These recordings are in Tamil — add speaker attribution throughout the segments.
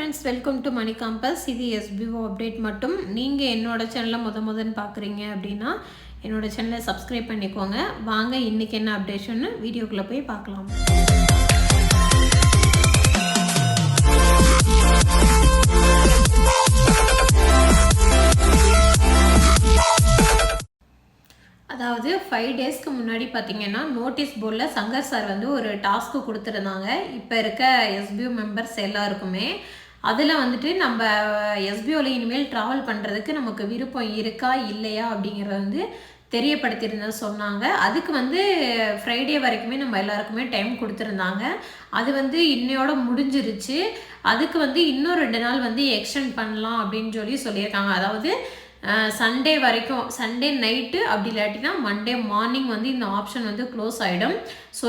Speaker 1: Friends, welcome to money compass. இது எஸ்பிஓ அப்டேட் மட்டும். நீங்கள் என்னோட சேனலை முதன்னு பார்க்குறீங்க அப்படின்னா என்னோட சேனலை சப்ஸ்கிரைப் பண்ணிக்கோங்க. வாங்க இன்றைக்கி என்ன அப்டேஷன்னு வீடியோக்குள்ளே போய் பார்க்கலாம். அதாவது 5 டேஸ்க்கு முன்னாடி பார்த்தீங்கன்னா நோட்டீஸ் போர்டில் சங்கர் சார் வந்து ஒரு டாஸ்க்கு கொடுத்துருந்தாங்க. இப்போ இருக்க எஸ்பிஓ மெம்பர்ஸ் எல்லாருக்குமே அதில் வந்துட்டு நம்ம எஸ்பிஓவில் இனிமேல் ட்ராவல் பண்ணுறதுக்கு நமக்கு விருப்பம் இருக்கா இல்லையா அப்படிங்கிறத வந்து தெரியப்படுத்தியிருந்தது சொன்னாங்க. அதுக்கு வந்து ஃப்ரைடே வரைக்குமே நம்ம எல்லாருக்குமே டைம் கொடுத்துருந்தாங்க. அது வந்து இன்னையோட முடிஞ்சிருச்சு. அதுக்கு வந்து இன்னும் 2 நாள் வந்து எக்ஸ்டெண்ட் பண்ணலாம் அப்படின்னு சொல்லியிருக்காங்க. அதாவது சண்டே வரைக்கும், சண்டே நைட்டு அப்படி இல்லாட்டினா மண்டே மார்னிங் வந்து இந்த ஆப்ஷன் வந்து க்ளோஸ் ஆகிடும். ஸோ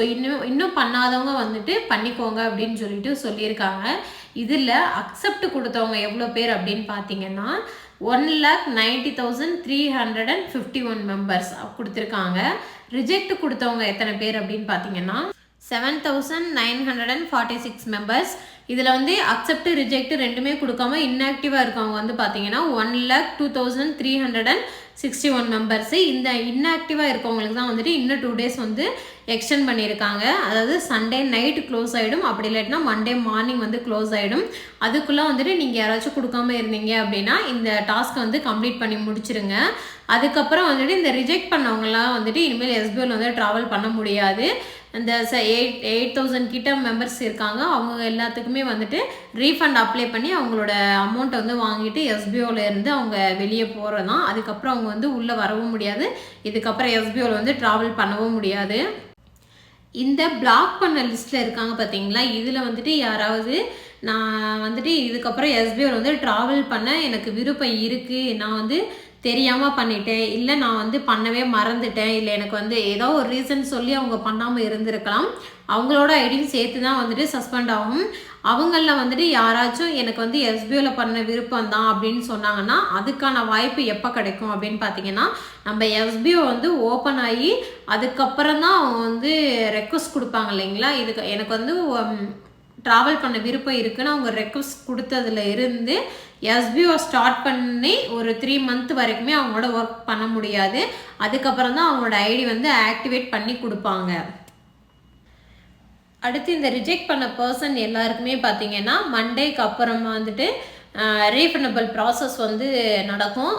Speaker 1: இன்னும் பண்ணாதவங்க வந்துட்டு பண்ணிக்கோங்க அப்படின்னு சொல்லியிருக்காங்க. இதில் அக்செப்ட் கொடுத்தவங்க எவ்வளோ பேர் அப்படின்னு பார்த்தீங்கன்னா 1,90,351 மெம்பர்ஸ் கொடுத்துருக்காங்க. ரிஜெக்ட் கொடுத்தவங்க எத்தனை பேர் அப்படின்னு பார்த்தீங்கன்னா 7,946 மெம்பர்ஸ். இதில் வந்து அக்செப்ட் ரிஜெக்ட் ரெண்டுமே கொடுக்காம இன்ஆக்டிவாக இருக்கவங்க வந்து பார்த்தீங்கன்னா 1,02,361 மெம்பர்ஸு. இந்த இன்ஆக்டிவாக இருக்கவங்களுக்கு தான் வந்துட்டு இன்னும் 2 டேஸ் வந்து எக்ஸ்டெண்ட் பண்ணியிருக்காங்க. அதாவது சண்டே நைட் க்ளோஸ் ஆகிடும், அப்படி இல்லாட்டினா மண்டே மார்னிங் வந்து க்ளோஸ் ஆகிடும். அதுக்குள்ளே வந்துட்டு நீங்கள் யாராச்சும் கொடுக்காம இருந்தீங்க அப்படின்னா இந்த டாஸ்க்கை வந்து கம்ப்ளீட் பண்ணி முடிச்சிருங்க. அதுக்கப்புறம் வந்துட்டு இந்த ரிஜெக்ட் பண்ணவங்கலாம் வந்துட்டு இனிமேல் எஸ்பிஓவில் வந்து ட்ராவல் பண்ண முடியாது. இந்த 8,000 கிட்ட மெம்பர்ஸ் இருக்காங்க. அவங்க எல்லாத்துக்குமே வந்துட்டு ரீஃபண்ட் அப்ளை பண்ணி அவங்களோட அமௌண்ட்டை வந்து வாங்கிட்டு எஸ்பிஓவில் இருந்து அவங்க வெளியே போகிறது தான். அதுக்கப்புறம் அவங்க வந்து உள்ளே வரவும் முடியாது. இதுக்கப்புறம் எஸ்பிஓவில் வந்து ட்ராவல் பண்ணவும் முடியாது. இந்த பிளாக் பண்ண லிஸ்ட்டில் இருக்காங்க பார்த்தீங்களா, இதில் வந்துட்டு யாராவது நான் வந்துட்டு இதுக்கப்புறம் எஸ்பிஓவில் வந்து ட்ராவல் பண்ண எனக்கு விருப்பம் இருக்குது, நான் வந்து தெரியாமல் பண்ணிட்டேன், இல்லை நான் வந்து பண்ணவே மறந்துட்டேன், இல்லை எனக்கு வந்து ஏதோ ஒரு ரீசன் சொல்லி அவங்க பண்ணாமல் இருந்திருக்கலாம், அவங்களோட ஐடியும் சேர்த்து தான் வந்துட்டு சஸ்பெண்ட் ஆகும். அவங்களில் வந்துட்டு யாராச்சும் எனக்கு வந்து எஸ்பிஓவில் பண்ண விருப்பம் தான் அப்படின்னு சொன்னாங்கன்னா அதுக்கான வாய்ப்பு எப்போ கிடைக்கும் அப்படின்னு பார்த்தீங்கன்னா, நம்ம எஸ்பிஓ வந்து ஓப்பன் ஆகி அதுக்கப்புறம் தான் அவங்க வந்து ரெக்வஸ்ட் கொடுப்பாங்க இல்லைங்களா. இதுக்கு எனக்கு வந்து ட்ராவல் பண்ண விருப்பம் இருக்குன்னு அவங்க ரெக்வஸ்ட் கொடுத்ததுல இருந்து எஸ்பிஓ ஸ்டார்ட் பண்ணி ஒரு 3 மந்த் வரைக்குமே அவங்களோட ஒர்க் பண்ண முடியாது. அதுக்கப்புறம் தான் அவங்களோட ஐடி வந்து ஆக்டிவேட் பண்ணி கொடுப்பாங்க. அடுத்து இந்த ரிஜெக்ட் பண்ண பர்சன் எல்லாருக்குமே பார்த்தீங்கன்னா மண்டேக்கு அப்புறமா வந்துட்டு ரீஃபண்டபிள் ப்ராசஸ் வந்து நடக்கும்.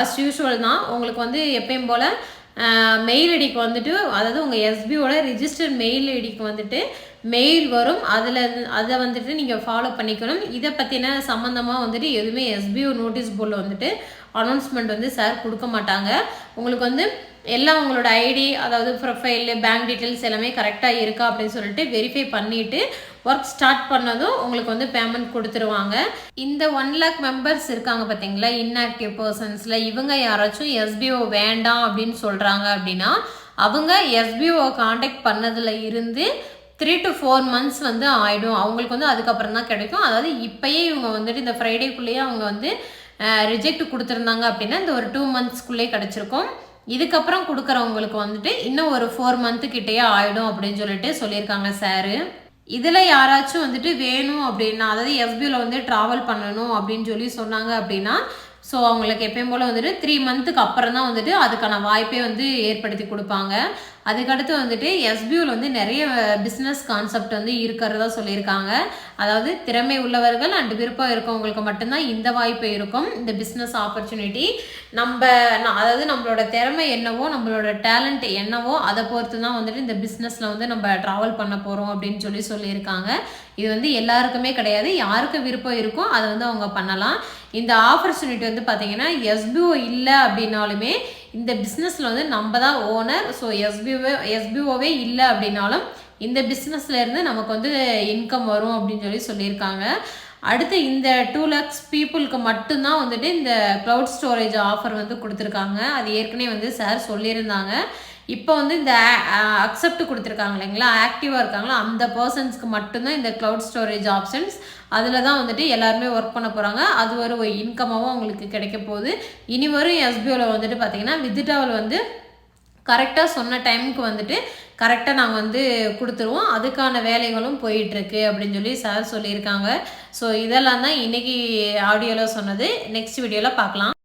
Speaker 1: அஸ் யூஷுவல் தான். உங்களுக்கு வந்து எப்பயும் போல் மெயில் ஐடிக்கு வந்துட்டு, அதாவது உங்கள் எஸ்பிஓட ரிஜிஸ்டர் மெயில் ஐடிக்கு வந்துட்டு மெயில் வரும். அதை வந்துட்டு நீங்கள் ஃபாலோ பண்ணிக்கணும். இதை பற்றின சம்மந்தமாக வந்துட்டு எதுவுமே எஸ்பிஓ நோட்டீஸ் போர்டில் வந்துட்டு அனௌன்ஸ்மெண்ட் வந்து சார் கொடுக்க மாட்டாங்க. உங்களுக்கு வந்து எல்லாம் உங்களோட ஐடி, அதாவது ப்ரொஃபைல், பேங்க் டீட்டெயில்ஸ் எல்லாமே கரெக்டாக இருக்கா அப்படின்னு சொல்லிட்டு வெரிஃபை பண்ணிவிட்டு ஒர்க் ஸ்டார்ட் பண்ணதும் உங்களுக்கு வந்து பேமெண்ட் கொடுத்துருவாங்க. இந்த 1 lakh மெம்பர்ஸ் இருக்காங்க பார்த்தீங்களா இன்ஆக்டிவ் பர்சன்ஸில், இவங்க யாராச்சும் எஸ்பிஓ வேண்டாம் அப்படின்னு சொல்கிறாங்க அப்படின்னா அவங்க எஸ்பிஓ காண்டாக்ட் பண்ணதில் இருந்து 3 to 4 months வந்து ஆகிடும். அவங்களுக்கு வந்து அதுக்கப்புறம் தான் கிடைக்கும். அதாவது இப்போயே இவங்க வந்துட்டு இந்த ஃப்ரைடேக்குள்ளேயே அவங்க வந்து ரிஜெக்ட் கொடுத்துருந்தாங்க அப்படின்னா இந்த ஒரு 2 monthsக்குள்ளேயே கிடச்சிருக்கும். இதுக்கப்புறம் கொடுக்குறவங்களுக்கு வந்துட்டு இன்னும் ஒரு 4 month கிட்டேயே ஆகிடும் அப்படின்னு சொல்லியிருக்காங்க சாரு. இதில் யாராச்சும் வந்துட்டு வேணும் அப்படின்னா, அதாவது எஸ்பிஓவில் வந்து ட்ராவல் பண்ணணும் அப்படின்னு சொன்னாங்க அப்படின்னா ஸோ அவங்களுக்கு எப்பயும் போல் வந்துட்டு 3 monthக்கு அப்புறம் தான் வந்துட்டு அதுக்கான வாய்ப்பே வந்து ஏற்படுத்தி கொடுப்பாங்க. அதுக்கடுத்து வந்துட்டு எஸ்பிஓவில் வந்து நிறைய பிஸ்னஸ் கான்செப்ட் வந்து இருக்கிறதா சொல்லியிருக்காங்க. அதாவது திறமை உள்ளவர்கள் அண்ட் விருப்பம் இருக்கவங்களுக்கு மட்டும்தான் இந்த வாய்ப்பு இருக்கும், இந்த பிஸ்னஸ் ஆப்பர்ச்சுனிட்டி. அதாவது நம்மளோட திறமை என்னவோ, நம்மளோட டேலண்ட் என்னவோ அதை பொறுத்து தான் வந்துட்டு இந்த பிஸ்னஸில் வந்து நம்ம ட்ராவல் பண்ண போகிறோம் அப்படின்னு சொல்லியிருக்காங்க. இது வந்து எல்லாருக்குமே கிடையாது, யாருக்கு விருப்பம் இருக்கோ அதை வந்து அவங்க பண்ணலாம். இந்த ஆப்பர்ச்சுனிட்டி வந்து பார்த்தீங்கன்னா எஸ்பிஓ இல்லை அப்படின்னாலுமே இந்த பிஸ்னஸில் வந்து நம்ம தான் ஓனர். ஸோ எஸ்பிஓவே இல்லை அப்படின்னாலும் இந்த பிஸ்னஸில் இருந்து நமக்கு வந்து இன்கம் வரும் அப்படின்னு சொல்லியிருக்காங்க. அடுத்து இந்த 2 lakhs பீப்புளுக்கு மட்டும்தான் வந்துட்டு இந்த க்ளவுட் ஸ்டோரேஜ் ஆஃபர் வந்து கொடுத்துருக்காங்க. அது ஏற்கனவே வந்து சார் சொல்லியிருந்தாங்க. இப்போ வந்து இந்த அக்செப்ட் கொடுத்துருக்காங்க இல்லைங்களா, ஆக்டிவாக இருக்காங்களா அந்த பர்சன்ஸ்க்கு மட்டும்தான் இந்த க்ளவுட் ஸ்டோரேஜ் ஆப்ஷன்ஸ். அதில் தான் வந்துட்டு எல்லாருமே ஒர்க் பண்ண போகிறாங்க. அது ஒரு இன்கமாகவும் அவங்களுக்கு கிடைக்க போகுது. இனி வரும் எஸ்பிஓவில் வந்துட்டு பார்த்தீங்கன்னா வித்ட்ராவல் வந்து கரெக்டாக சொன்ன டைமுக்கு வந்துட்டு கரெக்டாக நாங்கள் வந்து கொடுத்துருவோம். அதுக்கான வேலைகளும் போயிட்டுருக்கு அப்படின்னு சொல்லி சார் சொல்லியிருக்காங்க. ஸோ இதெல்லாம் தான் இன்றைக்கி ஆடியோவில் சொன்னது. நெக்ஸ்ட் வீடியோவில் பார்க்கலாம்.